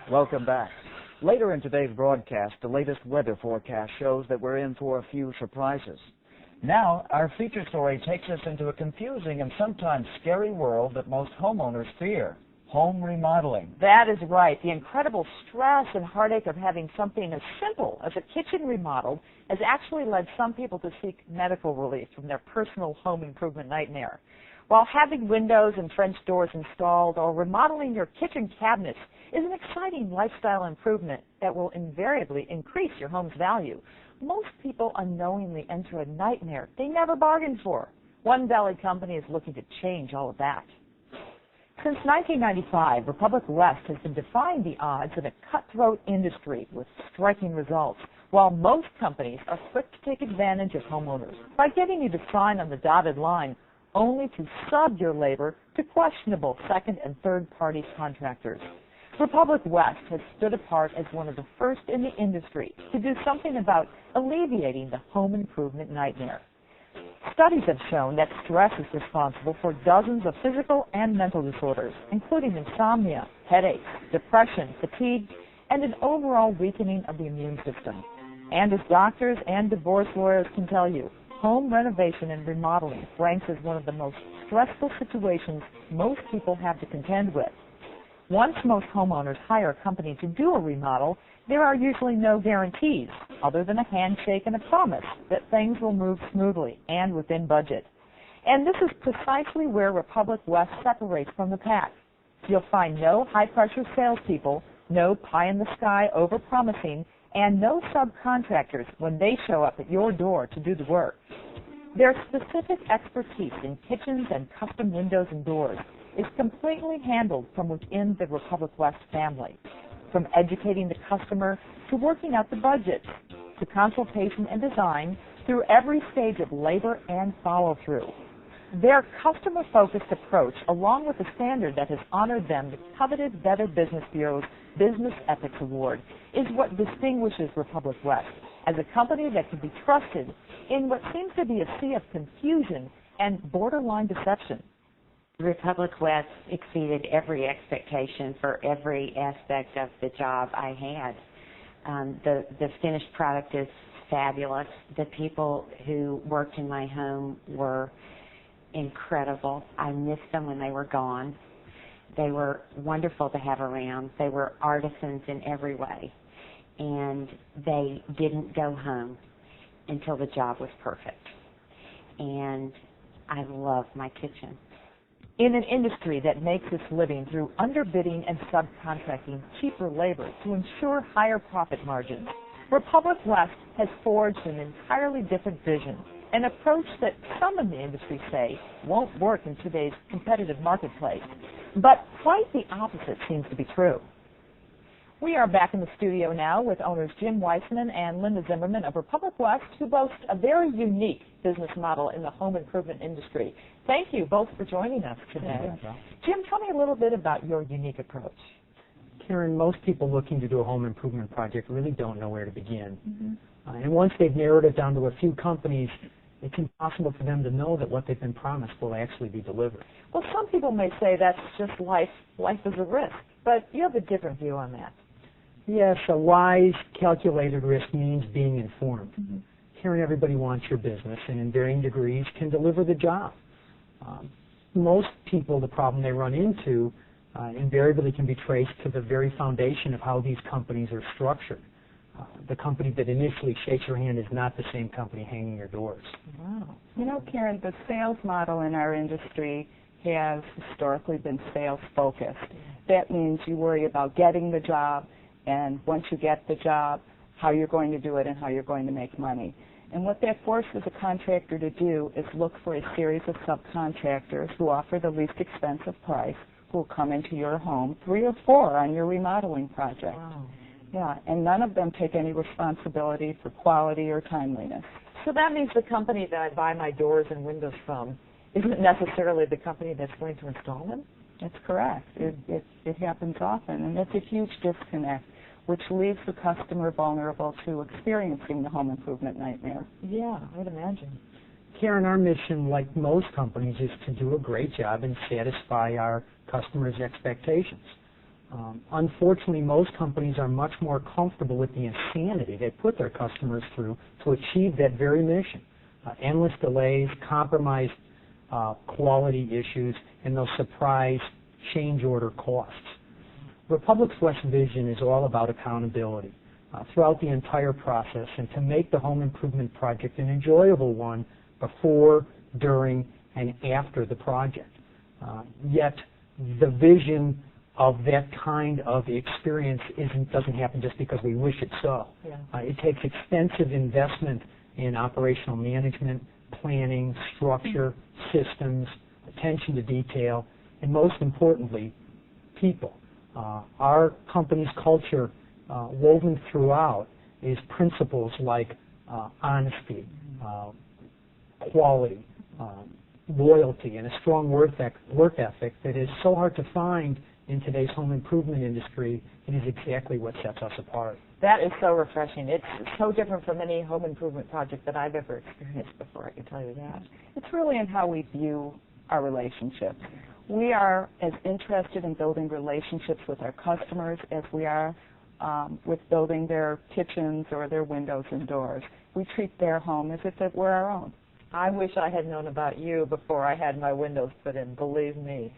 Welcome back. Later in today's broadcast, the latest weather forecast shows that we're in for a few surprises. Now, our feature story takes us into a confusing and sometimes scary world that most homeowners fear: home remodeling. That is right. The incredible stress and heartache of having something as simple as a kitchen remodeled has actually led some people to seek medical relief from their personal home improvement nightmare. While having windows and French doors installed or remodeling your kitchen cabinets is an exciting lifestyle improvement that will invariably increase your home's value, most people unknowingly enter a nightmare they never bargained for. One Valley company is looking to change all of that. Since 1995, Republic West has been defying the odds in a cutthroat industry with striking results, while most companies are quick to take advantage of homeowners by getting you to sign on the dotted line, only to sub your labor to questionable second and third party contractors. Republic West has stood apart as one of the first in the industry to do something about alleviating the home improvement nightmare. Studies have shown that stress is responsible for dozens of physical and mental disorders, including insomnia, headaches, depression, fatigue, and an overall weakening of the immune system. And as doctors and divorce lawyers can tell you, home renovation and remodeling ranks as one of the most stressful situations most people have to contend with. Once most homeowners hire a company to do a remodel, there are usually no guarantees other than a handshake and a promise that things will move smoothly and within budget. And this is precisely where Republic West separates from the pack. You'll find no high-pressure salespeople, no pie-in-the-sky over-promising, and no subcontractors when they show up at your door to do the work. Their specific expertise in kitchens and custom windows and doors is completely handled from within the Republic West family, from educating the customer to working out the budget, to consultation and design, through every stage of labor and follow-through. Their customer-focused approach, along with the standard that has honored them the coveted Better Business Bureau's Business Ethics Award, is what distinguishes Republic West as a company that can be trusted in what seems to be a sea of confusion and borderline deception. Republic West exceeded every expectation for every aspect of the job I had. The finished product is fabulous. The people who worked in my home were incredible. I missed them when they were gone. They were wonderful to have around. They were artisans in every way. And they didn't go home until the job was perfect. And I love my kitchen. In an industry that makes its living through underbidding and subcontracting cheaper labor to ensure higher profit margins, Republic West has forged an entirely different vision, an approach that some in the industry say won't work in today's competitive marketplace. But quite the opposite seems to be true. We are back in the studio now with owners Jim Weissman and Linda Zimmerman of Republic West, who boast a very unique business model in the home improvement industry. Thank you both for joining us today. Jim, tell me a little bit about your unique approach. Karen, most people looking to do a home improvement project really don't know where to begin. And once they've narrowed it down to a few companies, it's impossible for them to know that what they've been promised will actually be delivered. Well, some people may say that's just life. Life is a risk. But you have a different view on that. Yes, a wise, calculated risk means being informed. Karen, everybody wants your business and in varying degrees can deliver the job. Most people, the problem they run into invariably can be traced to the very foundation of how these companies are structured. The company that initially shakes your hand is not the same company hanging your doors. Wow. You know, Karen, the sales model in our industry has historically been sales-focused. That means you worry about getting the job, and once you get the job, how you're going to do it and how you're going to make money. And what that forces a contractor to do is look for a series of subcontractors who offer the least expensive price, who will come into your home, 3 or 4 on your remodeling project. Wow. Yeah, and none of them take any responsibility for quality or timeliness. So that means the company that I buy my doors and windows from isn't necessarily the company that's going to install them? That's correct. It happens often, and it's a huge disconnect, which leaves the customer vulnerable to experiencing the home improvement nightmare. Yeah, I would imagine. Karen, our mission, like most companies, is to do a great job and satisfy our customers' expectations. Unfortunately, most companies are much more comfortable with the insanity they put their customers through to achieve that very mission. Endless delays, compromised quality issues, and those surprise change order costs. Republic's West vision is all about accountability throughout the entire process and to make the home improvement project an enjoyable one before, during, and after the project. Yet the vision of that kind of experience doesn't happen just because we wish it so. Yeah. It takes extensive investment in operational management, planning, structure, systems, attention to detail, and most importantly, people. Our company's culture, woven throughout, is principles like honesty, quality, loyalty, and a strong work ethic that is so hard to find in today's home improvement industry. It is exactly what sets us apart. That is so refreshing. It's so different from any home improvement project that I've ever experienced before, I can tell you that. It's really in how we view our relationships. We are as interested in building relationships with our customers as we are with building their kitchens or their windows and doors. We treat their home as if it were our own. I wish I had known about you before I had my windows put in, believe me.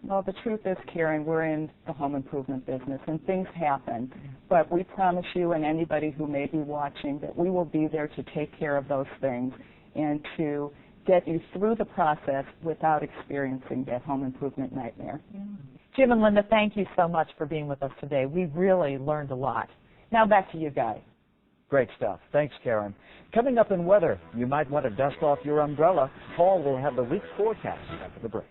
Well, the truth is, Karen, we're in the home improvement business, and things happen. But we promise you and anybody who may be watching that we will be there to take care of those things and to get you through the process without experiencing that home improvement nightmare. Jim and Linda, thank you so much for being with us today. We really learned a lot. Now back to you guys. Great stuff. Thanks, Karen. Coming up in weather, you might want to dust off your umbrella. Paul will have the week's forecast after the break.